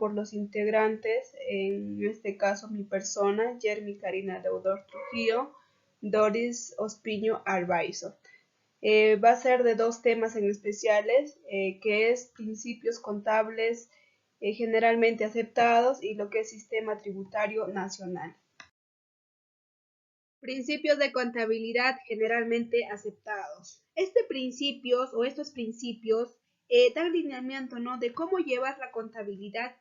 por los integrantes, en este caso mi persona, Jeremy Karina Deudor Trujillo, Doris Ospiño Arbaizo. Va a ser de dos temas en especiales, que es principios contables generalmente aceptados y lo que es sistema tributario nacional. Principios de contabilidad generalmente aceptados. Estos principios dan lineamiento, ¿no?, de cómo llevar la contabilidad,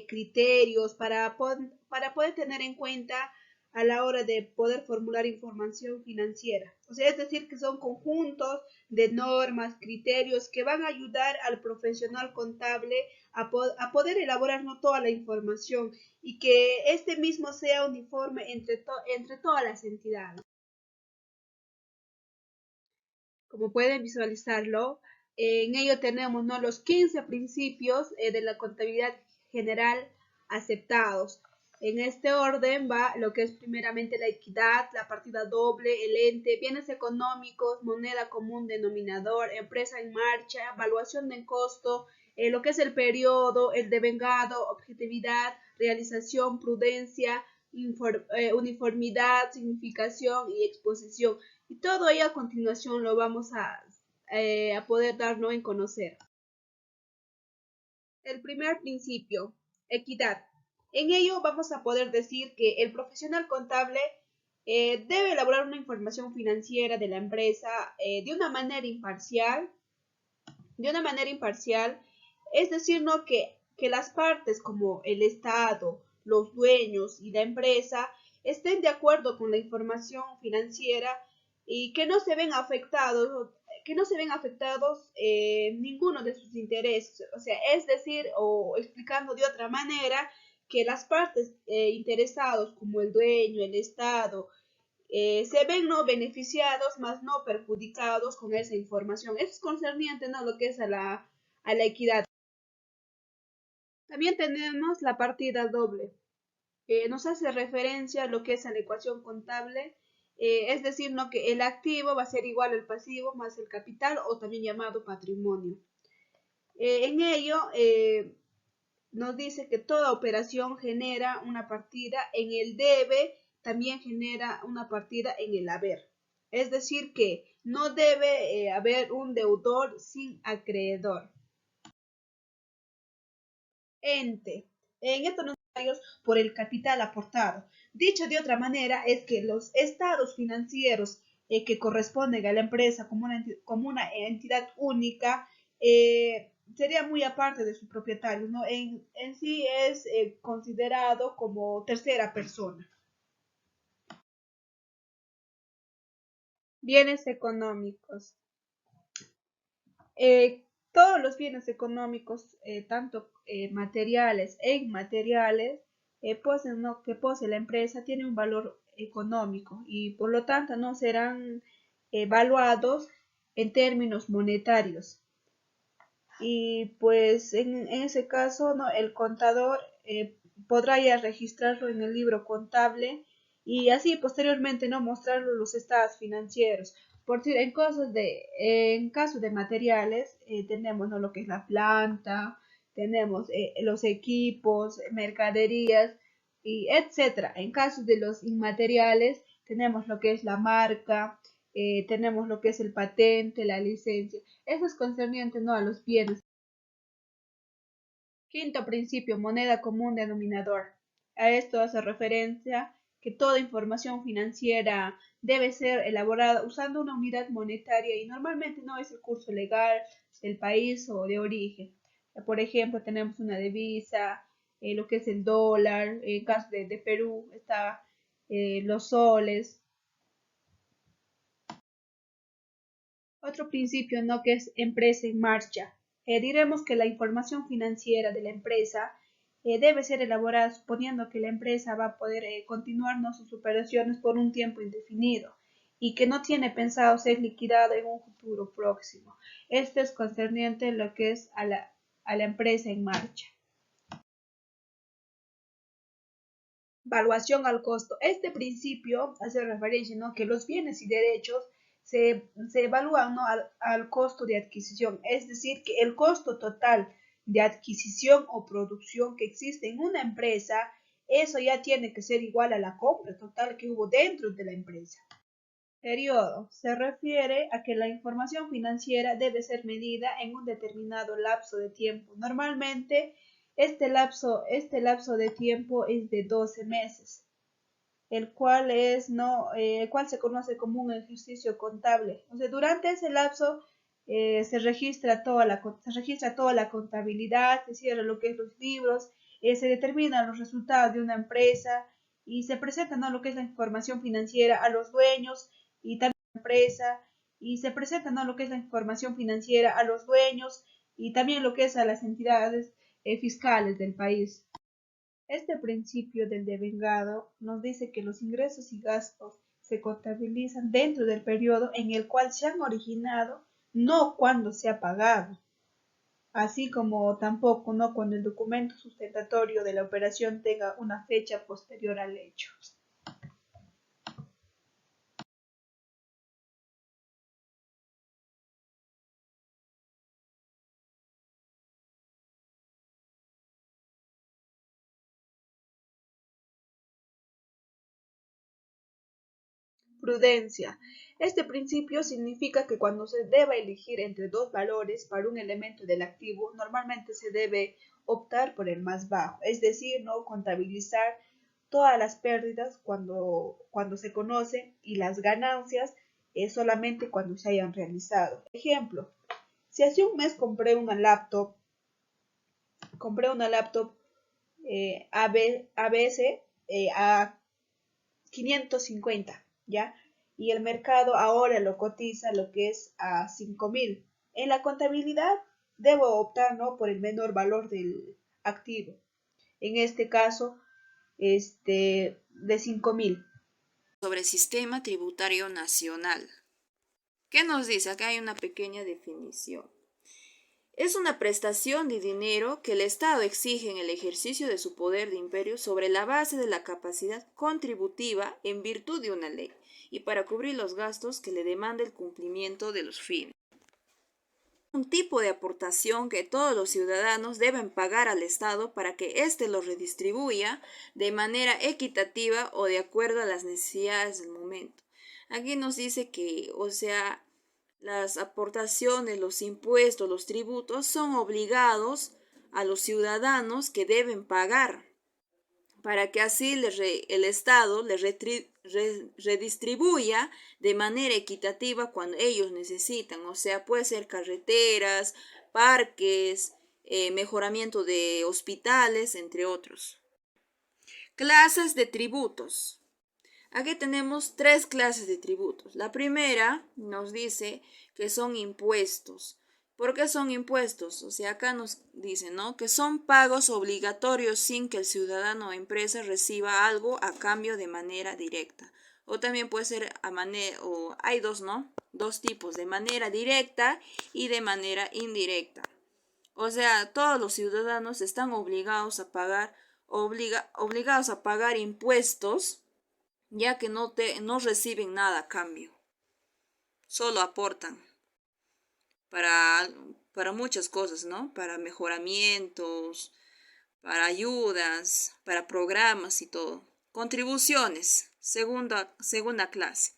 criterios para poder tener en cuenta a la hora de poder formular información financiera. O sea, es decir, que son conjuntos de normas, criterios que van a ayudar al profesional contable a poder elaborar, ¿no?, toda la información y que este mismo sea uniforme entre todas las entidades. Como pueden visualizarlo, en ello tenemos, ¿no?, los 15 principios de la contabilidad general aceptados. En este orden va lo que es primeramente la equidad, la partida doble, el ente, bienes económicos, moneda común denominador, empresa en marcha, evaluación del costo, lo que es el periodo, el devengado, objetividad, realización, prudencia, uniformidad, significación y exposición. Y todo ello a continuación lo vamos a poder darnos en conocer. El primer principio, equidad. En ello vamos a poder decir que el profesional contable debe elaborar una información financiera de la empresa de una manera imparcial, es decir, ¿no?, que las partes como el Estado, los dueños y la empresa estén de acuerdo con la información financiera y que no se ven afectados ninguno de sus intereses. O sea, es decir, o explicando de otra manera, que las partes interesados como el dueño, el Estado, se ven no beneficiados, más no perjudicados con esa información. Eso es concerniente, ¿no?, lo que es a la equidad. También tenemos la partida doble. Nos hace referencia a lo que es a la ecuación contable, es decir, ¿no?, que el activo va a ser igual al pasivo más el capital, o también llamado patrimonio. En ello nos dice que toda operación genera una partida en el debe, también genera una partida en el haber. Es decir, que no debe haber un deudor sin acreedor. Ente. En estos necesarios por el capital aportado. Dicho de otra manera, es que los estados financieros que corresponden a la empresa como una entidad única sería muy aparte de su propietario, ¿no? En sí es considerado como tercera persona. Bienes económicos. Todos los bienes económicos, tanto materiales e inmateriales, que posee la empresa, tienen un valor económico y por lo tanto no serán evaluados en términos monetarios. Y pues en ese caso, ¿no?, el contador podrá ya registrarlo en el libro contable y así posteriormente no mostrarlo los estados financieros. Por decir, en caso de materiales, tenemos, ¿no?, lo que es la planta, tenemos los equipos, mercaderías, y etcétera. En caso de los inmateriales, tenemos lo que es la marca, tenemos lo que es el patente, la licencia. Eso es concerniente, ¿no?, a los bienes. Quinto principio, moneda común denominador. A esto hace referencia que toda información financiera debe ser elaborada usando una unidad monetaria y normalmente no es el curso legal del país o de origen. Por ejemplo, tenemos una divisa, lo que es el dólar, en caso de Perú está los soles. Otro principio, ¿no?, que es empresa en marcha. Diremos que la información financiera de la empresa debe ser elaborada suponiendo que la empresa va a poder continuar, ¿no?, sus operaciones por un tiempo indefinido y que no tiene pensado ser liquidada en un futuro próximo. Esto es concerniente en lo que es a la empresa en marcha. Valuación al costo. Este principio hace referencia, ¿no?, que los bienes y derechos se evalúan, ¿no?, al costo de adquisición, es decir, que el costo total de adquisición o producción que existe en una empresa, eso ya tiene que ser igual a la compra total que hubo dentro de la empresa. Periodo. Se refiere a que la información financiera debe ser medida en un determinado lapso de tiempo. Normalmente, este lapso de tiempo es de 12 meses, el cual el cual se conoce como un ejercicio contable. O sea, durante ese lapso se registra toda la contabilidad, se cierra lo que es los libros, se determinan los resultados de una empresa y se presenta, ¿no?, lo que es la información financiera a los dueños y también a la empresa, y se presenta, ¿no?, lo que es la información financiera a los dueños y también lo que es a las entidades fiscales del país. Este principio del devengado nos dice que los ingresos y gastos se contabilizan dentro del periodo en el cual se han originado, no cuando se ha pagado, así como tampoco no cuando el documento sustentatorio de la operación tenga una fecha posterior al hecho. Prudencia. Este principio significa que cuando se deba elegir entre dos valores para un elemento del activo, normalmente se debe optar por el más bajo, es decir, no contabilizar todas las pérdidas cuando se conocen y las ganancias solamente cuando se hayan realizado. Ejemplo, si hace un mes compré una laptop ABC a 550, ¿ya? Y el mercado ahora lo cotiza lo que es a 5.000. En la contabilidad debo optar, ¿no?, por el menor valor del activo. En este caso, de 5.000. Sobre el sistema tributario nacional. ¿Qué nos dice? Acá hay una pequeña definición. Es una prestación de dinero que el Estado exige en el ejercicio de su poder de imperio sobre la base de la capacidad contributiva en virtud de una ley y para cubrir los gastos que le demanda el cumplimiento de los fines. Un tipo de aportación que todos los ciudadanos deben pagar al Estado para que éste lo redistribuya de manera equitativa o de acuerdo a las necesidades del momento. Aquí nos dice que, o sea, las aportaciones, los impuestos, los tributos son obligados a los ciudadanos que deben pagar para que así el Estado les redistribuya de manera equitativa cuando ellos necesitan. O sea, puede ser carreteras, parques, mejoramiento de hospitales, entre otros. Clases de tributos. Aquí tenemos tres clases de tributos. La primera nos dice que son impuestos. ¿Por qué son impuestos? O sea, acá nos dice, ¿no?, que son pagos obligatorios sin que el ciudadano o empresa reciba algo a cambio de manera directa. O también puede ser o hay dos, ¿no? Dos tipos, de manera directa y de manera indirecta. O sea, todos los ciudadanos están obligados a pagar, obligados a pagar impuestos, ya que no reciben nada a cambio, solo aportan para, para muchas cosas, ¿no? Para mejoramientos, para ayudas, para programas y todo. Contribuciones, segunda clase.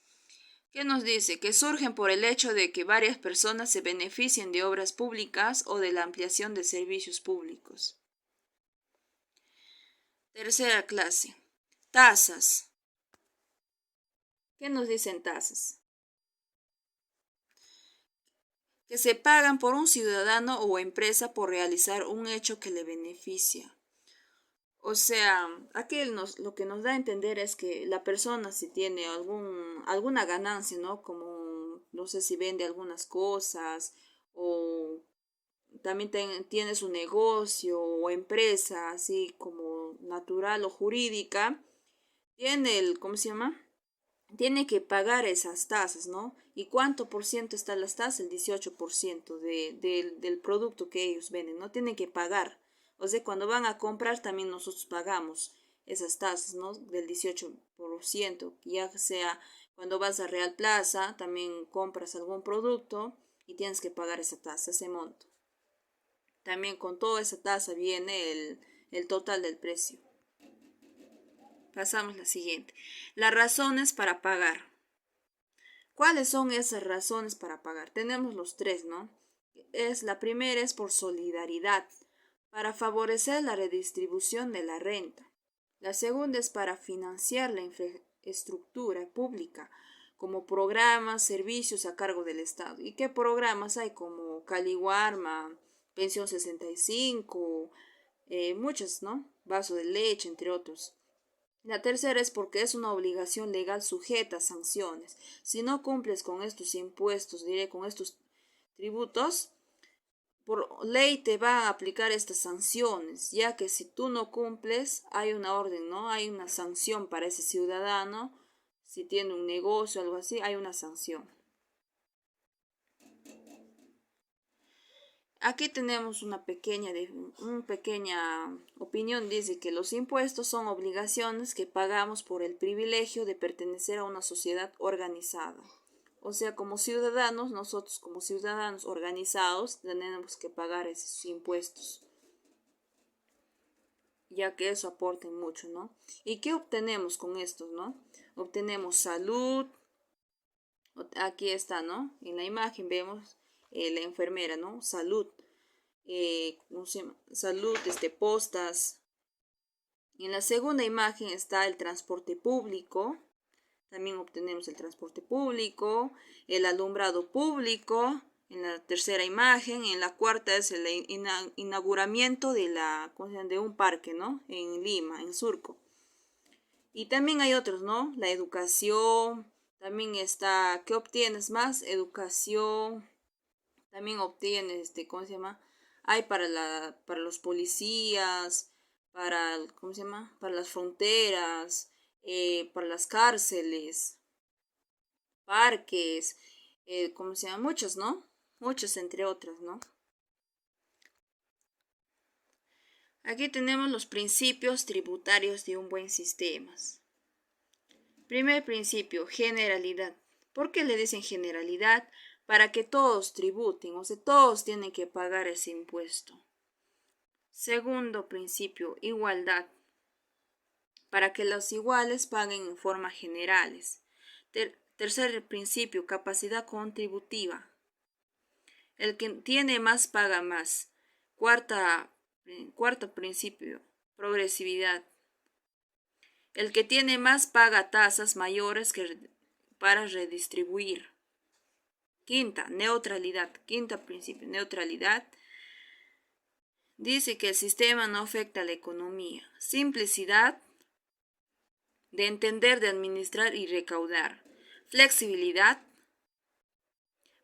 ¿Qué nos dice? Que surgen por el hecho de que varias personas se beneficien de obras públicas o de la ampliación de servicios públicos. Tercera clase. Tasas. ¿Qué nos dicen tasas? Que se pagan por un ciudadano o empresa por realizar un hecho que le beneficia. O sea, aquí lo que nos da a entender es que la persona si tiene alguna ganancia, ¿no? Como, no sé si vende algunas cosas o también tiene su negocio o empresa, así como natural o jurídica, tiene ¿cómo se llama? Tiene que pagar esas tasas, ¿no? ¿Y cuánto por ciento están las tasas? El 18% del producto que ellos venden, ¿no? Tienen que pagar. O sea, cuando van a comprar también nosotros pagamos esas tasas, ¿no? Del 18%, ya sea cuando vas a Real Plaza, también compras algún producto y tienes que pagar esa tasa, ese monto. También con toda esa tasa viene el total del precio. Pasamos a la siguiente. Las razones para pagar. ¿Cuáles son esas razones para pagar? Tenemos los tres, ¿no? La primera es por solidaridad, para favorecer la redistribución de la renta. La segunda es para financiar la infraestructura pública, como programas, servicios a cargo del Estado. ¿Y qué programas hay? Como Caliwarma, Pensión 65, muchos, ¿no? Vaso de leche, entre otros. La tercera es porque es una obligación legal sujeta a sanciones. Si no cumples con estos impuestos, con estos tributos, por ley te va a aplicar estas sanciones, ya que si tú no cumples, hay una orden, ¿no? Hay una sanción para ese ciudadano. Si tiene un negocio o algo así, hay una sanción. Aquí tenemos una pequeña opinión. Dice que los impuestos son obligaciones que pagamos por el privilegio de pertenecer a una sociedad organizada. O sea, como ciudadanos, nosotros como ciudadanos organizados tenemos que pagar esos impuestos, ya que eso aporta mucho, ¿no? ¿Y qué obtenemos con estos, no? Obtenemos salud. Aquí está, ¿no? En la imagen vemos la enfermera, ¿no? Salud. ¿Cómo se llama? Salud, postas. En la segunda imagen está el transporte público. También obtenemos el transporte público, el alumbrado público. En la tercera imagen, en la cuarta es el inauguramiento de un parque, ¿no? En Lima, en Surco. Y también hay otros, ¿no? La educación, también está, ¿qué obtienes más? Educación, también obtienes, ¿cómo se llama? Hay para los policías, ¿cómo se llama? Para las fronteras, para las cárceles, parques, ¿cómo se llama? Muchos, ¿no? Muchos entre otras, ¿no? Aquí tenemos los principios tributarios de un buen sistema. Primer principio, generalidad. ¿Por qué le dicen generalidad? Para que todos tributen, o sea, todos tienen que pagar ese impuesto. Segundo principio, igualdad. Para que los iguales paguen en forma generales. Tercer principio, capacidad contributiva. El que tiene más paga más. Cuarto principio, progresividad. El que tiene más paga tasas mayores para redistribuir. Quinta, neutralidad. Quinto principio, neutralidad. Dice que el sistema no afecta a la economía. Simplicidad de entender, de administrar y recaudar. Flexibilidad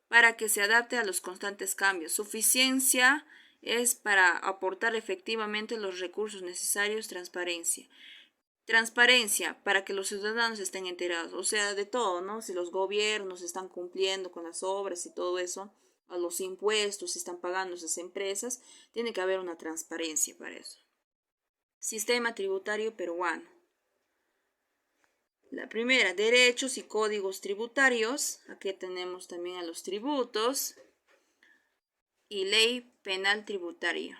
para que se adapte a los constantes cambios. Suficiencia es para aportar efectivamente los recursos necesarios. Transparencia para que los ciudadanos estén enterados, o sea, de todo, ¿no? Si los gobiernos están cumpliendo con las obras y todo eso, a los impuestos, si están pagando esas empresas, tiene que haber una transparencia para eso. Sistema tributario peruano. La primera, derechos y códigos tributarios. Aquí tenemos también a los tributos y ley penal tributaria.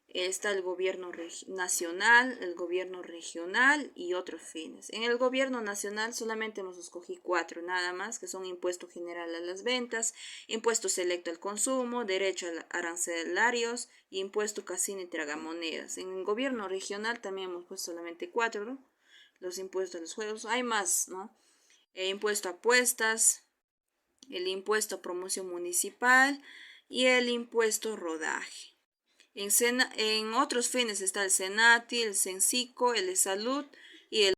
Está el gobierno nacional, el gobierno regional y otros fines. En el gobierno nacional solamente hemos escogido 4 nada más, que son impuesto general a las ventas, impuesto selecto al consumo, derecho a arancelarios y impuesto casino y tragamonedas. En el gobierno regional también hemos puesto solamente 4, ¿no? Los impuestos a los juegos. Hay más, ¿no? Impuesto a apuestas, el impuesto a promoción municipal y el impuesto rodaje. En otros fines está el Senati, el Censico, el de Salud y el